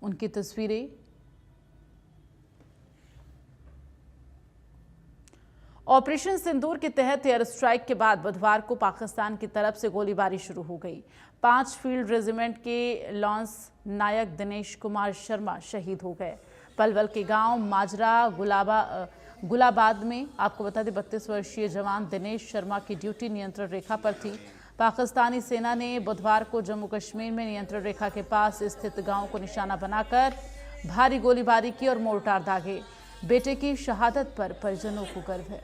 उनकी तस्वीरें। ऑपरेशन सिंदूर के तहत एयर स्ट्राइक के बाद बुधवार को पाकिस्तान की तरफ से गोलीबारी शुरू हो गई। 5 फील्ड रेजिमेंट के लॉन्स नायक दिनेश कुमार शर्मा शहीद हो गए। पलवल के गांव माजरा गुलाबाद में आपको बता दें 32 वर्षीय जवान दिनेश शर्मा की ड्यूटी नियंत्रण रेखा पर थी। पाकिस्तानी सेना ने बुधवार को जम्मू कश्मीर में नियंत्रण रेखा के पास स्थित गांव को निशाना बनाकर भारी गोलीबारी की और मोर्टार दागे। बेटे की शहादत पर परिजनों को गर्व है।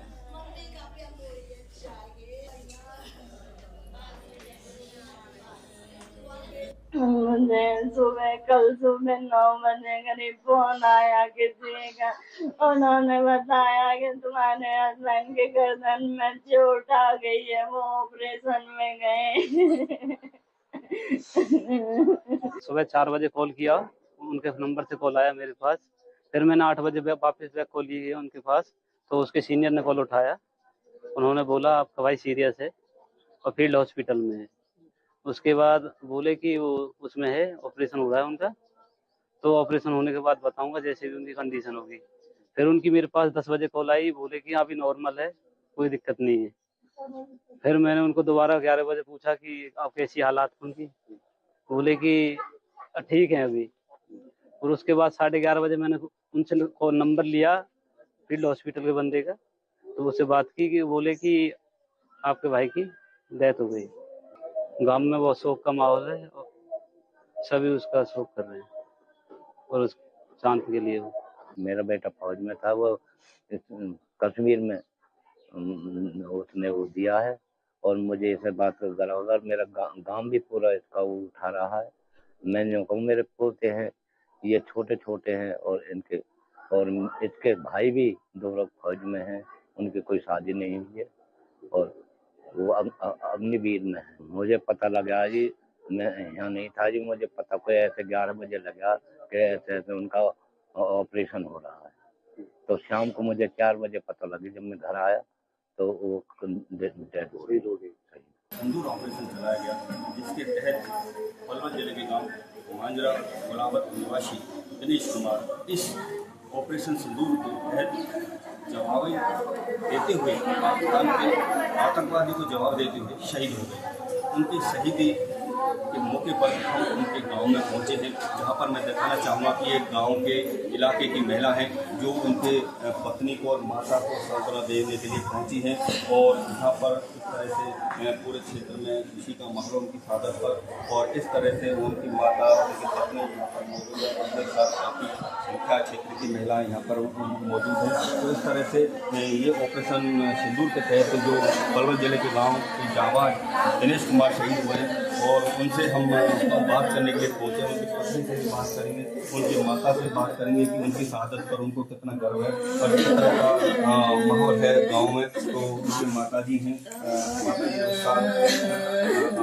मुझे कल सुबह 9 बजे करीब फोन आया किसी का। उन्होंने बताया कि तुम्हारे हस्बैंड के गर्दन में चोट आ गई है, वो ऑपरेशन में गए। सुबह 4 बजे कॉल किया, उनके नंबर से कॉल आया मेरे पास। फिर मैंने 8 बजे वापस बैक कॉल की है उनके पास, तो उसके सीनियर ने कॉल उठाया। उन्होंने बोला आपका भाई सीरियस है और फील्ड हॉस्पिटल में है। उसके बाद बोले कि वो उसमें है, ऑपरेशन हो रहा है उनका, तो ऑपरेशन होने के बाद बताऊंगा जैसे भी उनकी कंडीशन होगी। फिर उनकी मेरे पास 10 बजे कॉल आई, बोले कि अभी नॉर्मल है, कोई दिक्कत नहीं है। फिर मैंने उनको दोबारा 11 बजे पूछा कि आप कैसी हालात उनकी, बोले कि ठीक है अभी। और उसके बाद 11:30 बजे मैंने उनसे नंबर लिया फील्ड हॉस्पिटल के बंदे का, तो उससे बात की कि बोले कि आपके भाई की डेथ हो गई। गांव में बहुत शोक का माहौल है और सभी उसका शोक कर रहे हैं और उस शांति के लिए। मेरा बेटा फौज में था, वो कश्मीर में उसने वो दिया है और मुझे इसे बात कर करा होगा। मेरा गांव भी पूरा इसका वो उठा रहा है। मैं जो कहूँ मेरे पोते हैं, ये छोटे छोटे हैं और इसके भाई भी 2 लोग फौज में हैं, उनकी कोई शादी नहीं हुई है और वो अग्निवीर में है। मुझे पता लगा जी, मैं यहाँ नहीं था जी, मुझे पता कोई ऐसे 11 बजे लगा कि ऐसे उनका ऑपरेशन हो रहा है। तो शाम को मुझे 4 बजे पता लगी, जब मैं घर आया तो वो डेड हो गई। सिंदूर ऑपरेशन चलाया गया, जिसके तहत पलवल जिले के गांव मांजरा गुलाबत निवासी दिनेश कुमार इस ऑपरेशन सिंदूर के तहत जवाब देते हुए पाकिस्तान के आतंकवादी को जवाब देते हुए शहीद हो गए। उनकी शहीदी के मौके पर हम उनके गांव में पहुंचे हैं, जहां पर मैं दिखाना चाहूँगा कि एक गांव के इलाके की महिला है जो उनके पत्नी को और माता को सांत्वना देने के लिए पहुंची हैं और यहाँ पर इस तरह से पूरे क्षेत्र में खुशी का माहौल उनकी शहादत पर, और इस तरह से उनकी माता उनकी पत्नी यहाँ पर मौजूद है, उनके साथ काफ़ी संख्या क्षेत्र की महिलाएं यहाँ पर मौजूद हैं। तो इस तरह से ये ऑपरेशन सिंदूर के तहत जो पलवल जिले के गाँव के जाबाज दिनेश कुमार शहीद हुए हैं और उनसे हम बात करने के लिए पहुँचे। उनकी पत्नी से भी बात करेंगे, उनकी माता से बात करेंगे कि उनकी शहादत पर उनको कितना गर्व है और किस तरह का माहौल है गांव में। तो उनकी माता जी हैं, माता जी नमस्कार।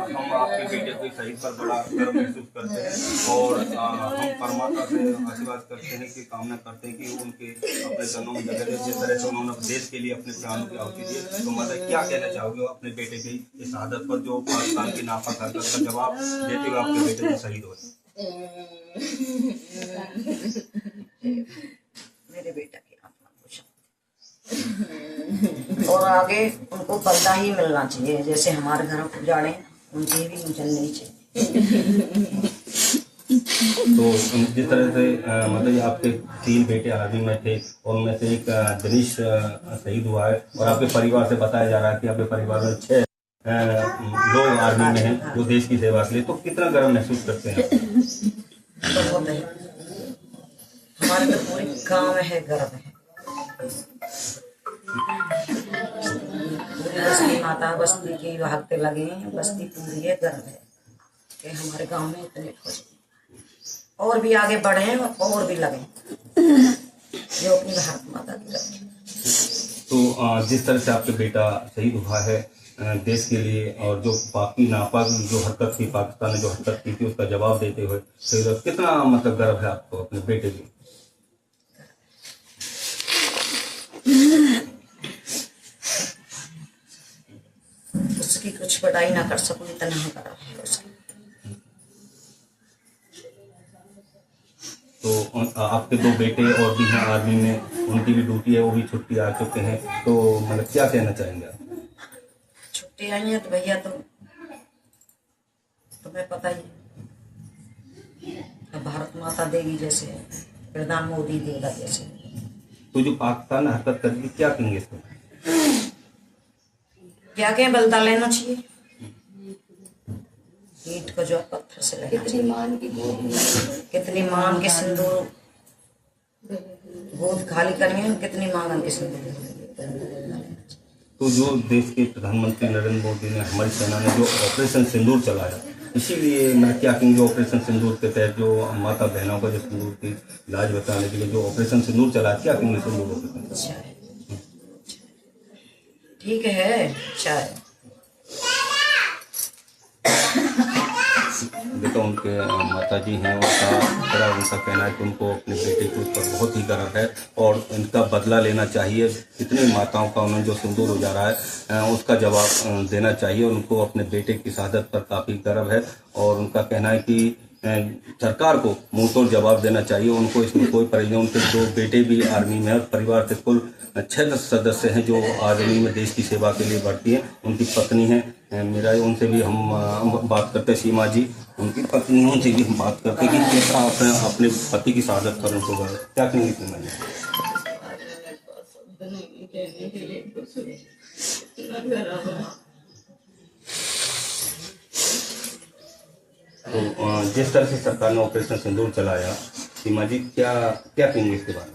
हम आपके बेटे के शहीद पर बड़ा गर्व महसूस करते हैं और हम परमात्मा से आशीर्वाद करते हैं कि कामना करते हैं कि उनके अपने जनों में जगह दे। जिस तरह से उन्होंने देश के लिए अपने प्राणों की आहुति दी, तो मतलब क्या कहना चाहोगे अपने बेटे की इस शहादत पर जो पाकिस्तान की नापाक हरकत का जवाब देते हुए आपके बेटे को शहीद हुए? मेरे बेटा की आत्मा को शांति और आगे उनको बदला ही मिलना चाहिए, जैसे हमारे घर उजाड़े उनकी भी उजलनी चाहिए। तो जिस तरह से मतलब आपके 3 बेटे आर्मी में थे और उनमें से एक दिनेश शहीद हुआ है और आपके परिवार से बताया जा रहा है कि आपके परिवार में 6 लोग आर्मी में हैं जो देश की सेवा के लिए, तो कितना गर्व महसूस करते हैं? बहुत है, हमारे तो पूरे गांव में है, गर्व है। पूरी बस्ती माता बस्ती की भागते लगे हैं, बस्ती पूरी है, गर्व है कि हमारे गांव में इतने फौजी और भी आगे बढ़े हैं और भी लगे जो अपनी भारत माता की रखे। तो जिस तरह से आपके बेटा शहीद हुआ है देश के लिए और जो बाकी नापाक जो हरकत थी, पाकिस्तान ने जो हरकत की थी उसका जवाब देते हुए शहीद हुआ, कितना मतलब गर्व है आपको अपने बेटे की? उसकी कुछ बड़ाई ना कर सकूं, इतना गर्व है उसकी। तो आपके 2 बेटे और भी हैं आर्मी में, उनकी भी ड्यूटी है, वो भी छुट्टी आ चुके हैं, तो मतलब क्या कहना चाहेंगे आप? छुट्टी आई है तो भैया तो तुम्हें पता ही है, अब भारत माता देगी जैसे प्रधान मोदी देगा जैसे। तो जो पाकिस्तान ने हरकत कर दी, क्या कहेंगे इसको? क्या कहें, बदला लेना चाहिए। ईंट को जो पत्थर से लगा, कितनी मान के सिंदूर गोद खाली करेंगे, कितनी मांगन के सिंदूर। तो जो देश के प्रधानमंत्री नरेंद्र मोदी ने, हमारी सेना ने जो ऑपरेशन सिंदूर चलाया, इसीलिए मैं क्या कहेंगे, ऑपरेशन सिंदूर के तहत जो माता बहनों का जो सिंदूर की इलाज बताने के लिए जो ऑपरेशन सिंदूर चलाया, क्या कहेंगे सिंदूर? ठीक है, अच्छा है। देखो उनके माता जी हैं, उनका कहना है कि उनको अपने बेटे के ऊपर बहुत ही गर्व है और इनका बदला लेना चाहिए। इतनी माताओं का उन्होंने जो सिंदूर उजाड़ा है उसका जवाब देना चाहिए। उनको अपने बेटे की शहादत पर काफ़ी गर्व है और उनका कहना है कि सरकार को मुंहतोड़ जवाब देना चाहिए। उनको इसमें कोई परहेज नहीं। उनके 2 बेटे भी आर्मी में, परिवार के कुल 6 सदस्य हैं जो आर्मी में देश की सेवा के लिए भर्ती हैं। उनकी पत्नी है मेरा, उनसे भी हम बात करते हैं, सीमा जी उनकी पत्नी है, उनसे भी हम बात करते हैं कि कैसा अपने पति की शहादत पर उनको क्या कहेंगे सीमा जी? तो जिस तरह से सरकार ने ऑपरेशन सिंदूर चलाया, सीमा जी क्या कहेंगे इसके बारे में?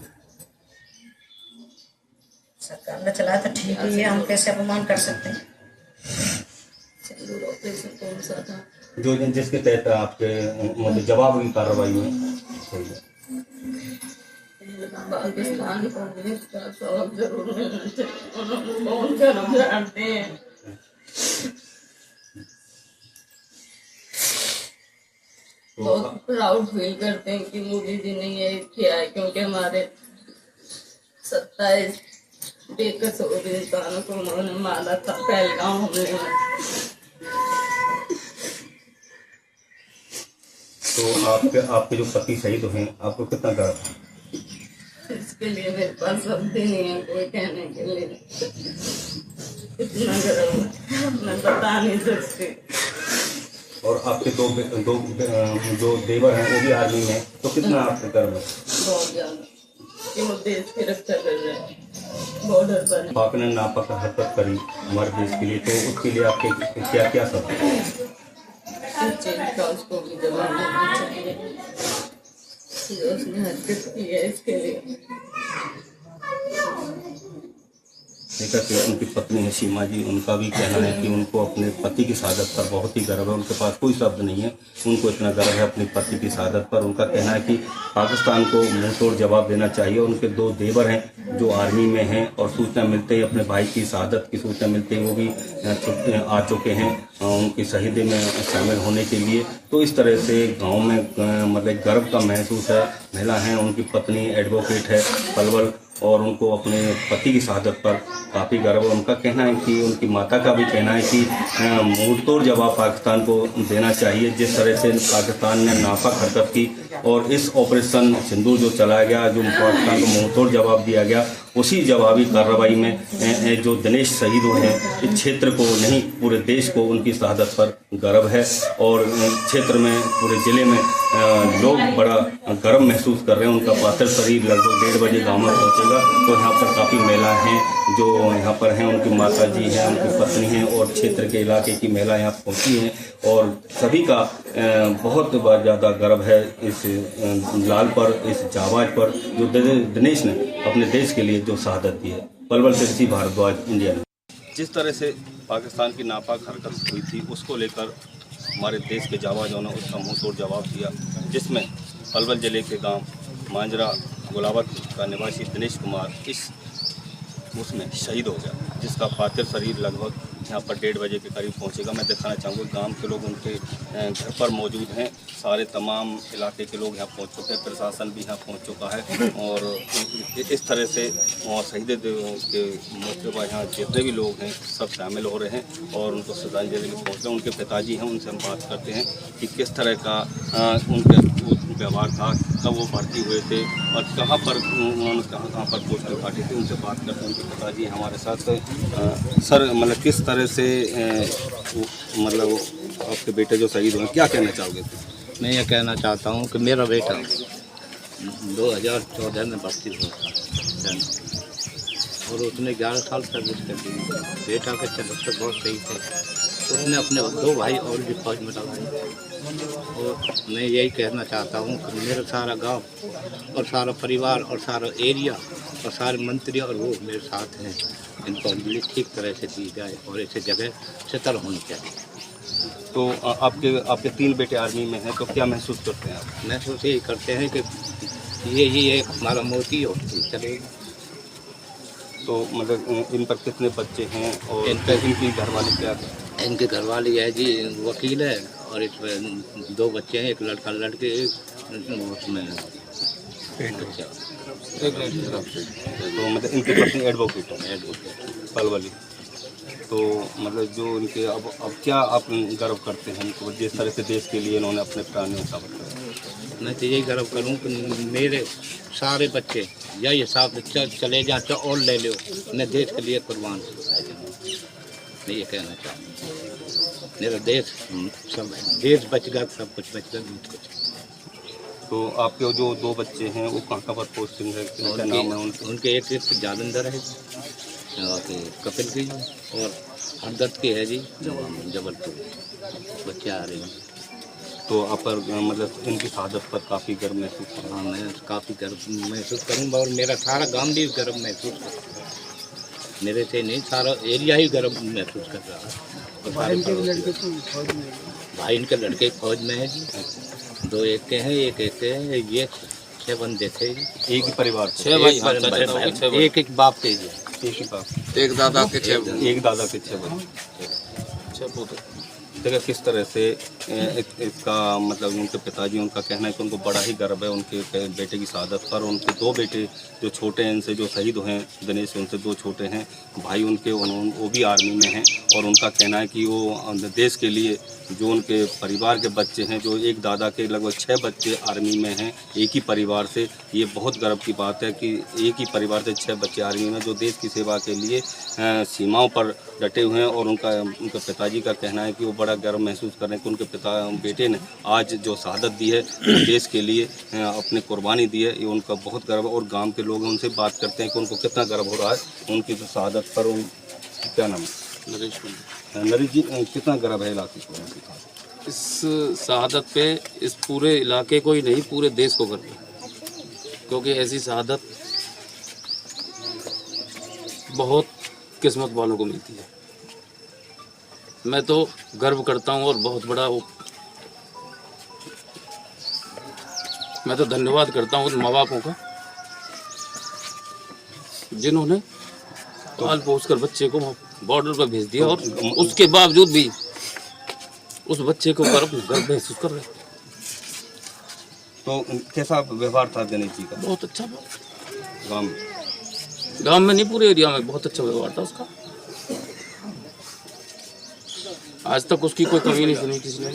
सरकार ने चलाया तो ठीक ही है, हम कैसे अपमान कर सकते हैं। सिंदूर ऑपरेशन कौन सा था? जो जिसके तहत आपके मतलब जवाब की कार्रवाई में सही है। पाकिस्तान को इसका सबक जरूर मिलना चाहिए। उन्होंने कौन कर्म जानते हैं। बहुत प्राउड फील करते हैं कि मोदी जी ने ये किया है, क्योंकि हमारे 27 बेकसूर इंसानों को उन्होंने मारा था पहलगाम हमले में। तो आपके जो पति शहीद हुए, आपको कितना गर्व है? इसके लिए मेरे पास शब्द ही नहीं है कोई कहने के लिए। इतना गर्व है, मैं बता नहीं सकती। और आपके दो जो देवर हैं वो भी आर्मी में, तो कितना आपके गर्व है? बहुत ज्यादा, कि वो देश की रक्षा कर रहे हैं बॉर्डर पर। पाक ने नापाक हरकत करी हमारे देश के लिए, तो उसके लिए आपके क्या क्या सब है? इस चीज का उसको भी जवाब देना चाहिए जो उसने हरकत की है। इसके लिए देखा कि उनकी पत्नी है सीमा जी, उनका भी कहना है कि उनको अपने पति की शहादत पर बहुत ही गर्व है। उनके पास कोई शब्द नहीं है, उनको इतना गर्व है अपने पति की शहादत पर। उनका कहना है कि पाकिस्तान को मुंहतोड़ जवाब देना चाहिए। उनके 2 देवर हैं जो आर्मी में हैं और सूचना मिलते ही अपने भाई की शहादत की सूचना मिलते ही वो भी आ चुके हैं उनकी शहीदी में शामिल होने के लिए। तो इस तरह से गाँव में मतलब गर्व का महसूस है। महिला हैं, उनकी पत्नी एडवोकेट है पलवल, और उनको अपने पति की शहादत पर काफ़ी गर्व है। उनका कहना है कि उनकी माता का भी कहना है कि मुंहतोड़ जवाब पाकिस्तान को देना चाहिए। जिस तरह से पाकिस्तान ने नापाक हरकत की और इस ऑपरेशन सिंदूर जो चलाया गया, जो पाकिस्तान को मुंहतोड़ जवाब दिया गया, उसी जवाबी कार्रवाई में जो दिनेश शहीद हुए हैं, इस क्षेत्र को नहीं पूरे देश को उनकी शहादत पर गर्व है। और क्षेत्र में पूरे ज़िले में लोग बड़ा गर्व महसूस कर रहे हैं। उनका पार्थिव शरीर लगभग 1:30 बजे गाँव में पहुँचेगा। तो यहाँ पर काफ़ी महिला हैं जो यहाँ पर हैं, उनकी माता जी हैं, उनकी पत्नी हैं और क्षेत्र के इलाके की महिला यहाँ पहुँची हैं और सभी का बहुत ज़्यादा गर्व है इस लाल पर, इस जाबाज पर जो दिनेश ने अपने देश के लिए जो शहादत दी है। पलवल से ऋषि भारद्वाज, इंडिया। जिस तरह से पाकिस्तान की नापाक हरकत हुई थी, उसको लेकर हमारे देश के जाबाजों ने उसका मुंहतोड़ जवाब दिया, जिसमें पलवल जिले के गांव मांजरा गुलावत का निवासी दिनेश कुमार उसमें शहीद हो गया, जिसका पार्थिव शरीर लगभग यहाँ पर 1:30 बजे के करीब पहुँचेगा। मैं दिखाना चाहूँगा, गांव के लोग उनके घर पर मौजूद हैं। सारे तमाम इलाके के लोग यहाँ पहुँच चुके हैं, प्रशासन भी यहाँ पहुँच चुका है और इस तरह से शहीद के मौके पर यहाँ जितने भी लोग हैं सब शामिल हो रहे हैं और उनको श्रद्धांजलि पहुँच रहे हैं। उनके पिताजी हैं, उनसे हम बात करते हैं कि किस तरह का उनके व्यवहार था, कब वो भर्ती हुए थे और कहाँ पर उन्होंने कहाँ पर पोस्टर काटे थे, उनसे बात करते हैं। उनके पिताजी हमारे साथ। सर, मतलब किस तरह से मतलब आपके बेटे जो शहीद हुए, क्या कहना चाहोगे? मैं ये कहना चाहता हूँ कि मेरा बेटा 2014 में भर्ती हुआ था और उसने 11 साल सर्विस कर दी। बेटा के चरित्र बहुत सही थे। उसने अपने 2 भाई और भी फौज में लगाए और मैं यही कहना चाहता हूँ कि मेरा सारा गांव और सारा परिवार और सारा एरिया और सारे मंत्री और वो मेरे साथ हैं। इनको अंजलि ठीक तरह से दी जाए और ऐसे जगह सेटल होनी चाहिए। तो आपके 3 बेटे आर्मी में हैं, तो क्या महसूस करते हैं आप? महसूस यही करते हैं कि ये एक हमारा मोती और चलेगा। तो मतलब इन पर कितने बच्चे हैं और इनकी घरवाली क्या है? इनके घरवाली है जी वकील है और इसमें 2 बच्चे हैं, एक लड़का लड़के, उसमें बच्चा। तो मतलब इनकी पत्नी एडवोकेट है, पलवली। तो मतलब जो इनके अब क्या आप गर्व करते हैं इनको, जिस तरह से देश के लिए इन्होंने अपने प्राण न्यौछावर किया? मैं तो यही गर्व करूं कि मेरे सारे बच्चे या ये साथ चले जाए और ले लो, मैं देश के लिए कुर्बान। मैं ये कहना चाहता हूँ मेरा देश सब है, देश बचेगा सब कुछ बचेगा, बहुत कुछ। तो आपके जो 2 बच्चे हैं वो कहाँ पर पोस्टिंग है, क्या नाम है उनके? एक जालंधर है कपिल की और हरदत्त की है जी जबलपुर। बच्चे आ रहे हैं। तो आप पर मतलब इनकी शहादत पर काफ़ी गर्व महसूस कर रहा हाँ, मैं काफ़ी गर्व महसूस करूँगा और मेरा सारा गांव भी गर्व महसूस कर, मेरे से नहीं सारा एरिया ही गर्व महसूस कर रहा है। और भाई इनके लड़के फौज में है जी, 2 एक के हैं, एक के हैं, ये 6 बंदे थे। एक ही परिवार से? 6 भाई, एक बाप के जी, एक ही बाप, एक दादा के 6 एक दादा के 6 बच्चे, 6 पोते। देखा किस तरह से इसका मतलब उनके पिताजी, उनका कहना है कि उनको बड़ा ही गर्व है उनके बेटे की शहादत पर। उनके 2 बेटे जो छोटे हैं, इनसे जो शहीद हुए हैं, दिनेश उनसे 2 छोटे हैं भाई उनके, वो भी आर्मी में हैं और उनका कहना है कि वो देश के लिए जो उनके परिवार के बच्चे हैं, जो एक दादा के लगभग 6 बच्चे आर्मी में हैं एक ही परिवार से, ये बहुत गर्व की बात है कि एक ही परिवार से 6 बच्चे आर्मी में जो देश की सेवा के लिए सीमाओं पर डटे हुए हैं। और उनके पिताजी का कहना है कि वो बड़ा गर्व महसूस कर रहे हैं कि उनके बेटे ने आज जो शहादत दी है वो देश के लिए अपनी कुर्बानी दी है, ये उनका बहुत गर्व है। और गांव के लोग उनसे बात करते हैं कि उनको कितना गर्व हो रहा है उनकी जो शहादत पर। क्या नाम है? नरेश जी, कितना गर्व है इलाके को इस शहादत पे? इस पूरे इलाके को ही नहीं, पूरे देश को गर्व है, क्योंकि ऐसी शहादत बहुत किस्मत वालों को मिलती है। मैं तो गर्व करता हूँ और बहुत बड़ा मैं तो धन्यवाद करता हूँ उन माँ बापों का जिन्होंने पाल पोस कर बच्चे को बॉर्डर पर भेज दिया और उसके बावजूद भी उस बच्चे को गर्व महसूस कर रहे हैं। तो कैसा व्यवहार था दिनेश जी का? बहुत अच्छा गाँव में नहीं, पूरे एरिया में बहुत अच्छा व्यवहार था उसका। आज तक उसकी कोई कमी नहीं सुनी किसी ने।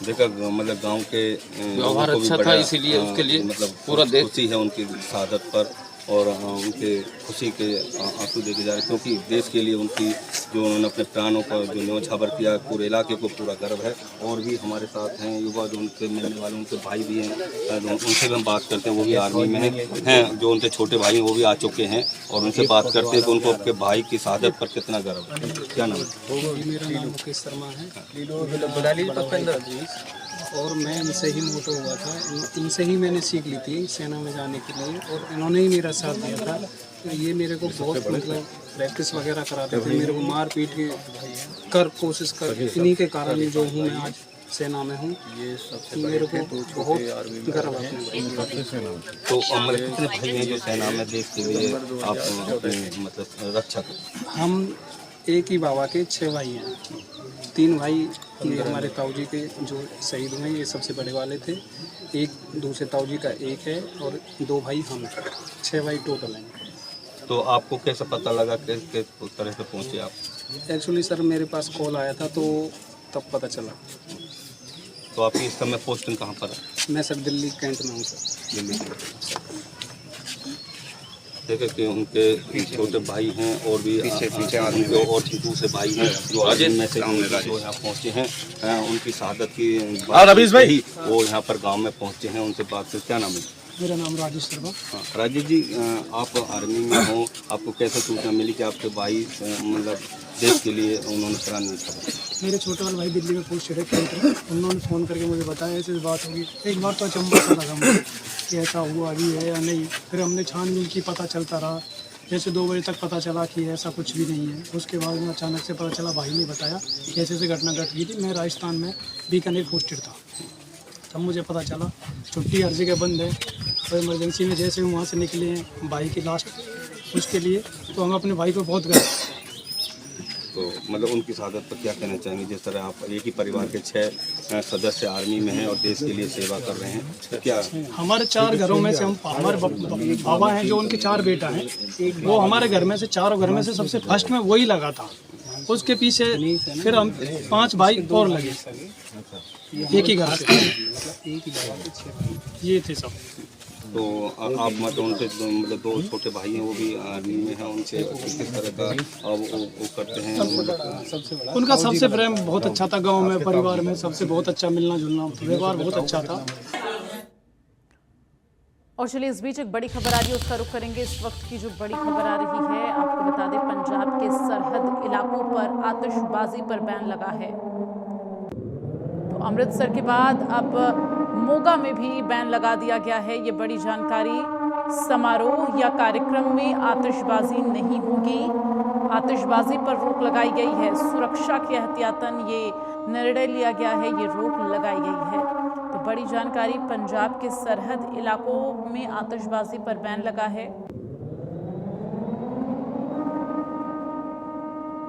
देखा मतलब गांव के व्यवहार अच्छा था, इसीलिए उसके लिए मतलब पूरा देश खुशी है उनकी शहादत पर और उनके खुशी के आंसू देखे जा रहे हैं, क्योंकि देश के लिए उनकी जो उन्होंने अपने प्राणों का जो न्यौछावर किया, पूरे इलाके को पूरा गर्व है। और भी हमारे साथ हैं युवा जो उनके मिलने वाले, उनके भाई भी हैं, उनसे भी हम बात करते हैं, वो भी आर्मी में हैं। जो उनके छोटे भाई हैं वो भी आ चुके हैं और उनसे बात करते हैं कि उनको अपने भाई की शहादत पर कितना गर्व है। क्या नाम है? मेरा नाम मुकेश शर्मा है और मैं इनसे ही मोटो हुआ था। इनसे ही मैंने सीख ली थी सेना में जाने के लिए और इन्होंने ही मेरा साथ दिया था। तो ये मेरे को बहुत मतलब प्रैक्टिस वगैरह कराते थे, मेरे को मार पीट के कोशिश कर, इन्हीं के कारण जो हूँ मैं आज सेना में हूँ। ये मेरे को बहुत गर्व है। तो मतलब कितने भाई हैं जो सेना में देश के लिए आप मतलब रक्षक? हम एक ही बाबा के 6 भाई हैं। 3 भाई ये हमारे ताऊजी के जो शहीद हुए ये सबसे बड़े वाले थे, एक दूसरे ताऊजी का एक है और 2 भाई हम, 6 भाई टोटल हैं। तो आपको कैसे पता लगा, किस तरह से पहुंचे आप? एक्चुअली सर मेरे पास कॉल आया था तो तब पता चला। तो आपकी इस समय पोस्टिंग कहाँ पर है? मैं सर दिल्ली कैंट में हूँ सर। दिल्ली में। देखिए कि उनके छोटे भाई हैं और भी उनके और दूसरे भाई हैं जो आज में से जो यहाँ पहुँचे हैं उनकी शहादत की रवीश भाई वो यहाँ पर गांव में पहुँचे हैं। उनसे बात कर, क्या नाम है? मेरा नाम राजेश शर्मा। हाँ, राजेश जी, आप आर्मी में हो, आपको कैसे सूचना मिली कि आपके भाई मतलब देश के लिए उन्होंने प्राण न्यौछावर? मेरे छोटे वाले भाई दिल्ली में पोस्टेड है कैंट में, उन्होंने फ़ोन करके मुझे बताया ऐसी बात होगी। एक बार तो अचंभा सा लगा मुझे कि ऐसा हुआ भी है या नहीं। फिर हमने छानबीन की, पता चलता रहा। जैसे 2 बजे तक पता चला कि ऐसा कुछ भी नहीं है। उसके बाद में अचानक से पता चला, भाई ने बताया कि ऐसे घटना घट गई थी। मैं राजस्थान में बीकानेर पोस्टेड था। तब मुझे पता चला छुट्टी हर जगह बंद है, तो इमरजेंसी में जैसे हम वहाँ से निकले हैं भाई की लास्ट उसके लिए, तो हम अपने भाई को बहुत गर्व। तो मतलब उनकी शहादत पर क्या कहना चाहेंगे? जिस तरह आप एक ही परिवार के 6 सदस्य आर्मी में हैं और देश के लिए सेवा कर रहे हैं, तो क्या हमारे 4 घरों में से हम हमारे बाबा हैं जो उनके 4 बेटा हैं, वो हमारे घर में से 4 घर में से सबसे फर्स्ट में वही लगा था। उसके पीछे फिर हम 5 भाई और लगे एक ही घर से, ये थे सब। तो आप मतलब उनके मतलब 2 छोटे भाई हैं वो भी आर्मी में हैं, उनसे किस तरह का वो करते हैं? मतलब उनका सबसे प्रेम बहुत अच्छा था, गांव में परिवार में सबसे बहुत अच्छा मिलना जुलना व्यवहार बहुत अच्छा था। और चलिए इस बीच एक बड़ी खबर आ रही है, उसका रुख करेंगे। इस वक्त की जो बड़ी खबर आ रही है, आपको बता दें पंजाब के सरहद इलाकों पर आतिशबाजी पर बैन लगा है। तो अमृतसर के बाद अब मोगा में भी बैन लगा दिया गया है। ये बड़ी जानकारी। समारोह या कार्यक्रम में आतिशबाजी नहीं होगी, आतिशबाजी पर रोक लगाई गई है। सुरक्षा के एहतियातन ये निर्णय लिया गया है, ये रोक लगाई गई है। तो बड़ी जानकारी, पंजाब के सरहद इलाकों में आतिशबाजी पर बैन लगा है।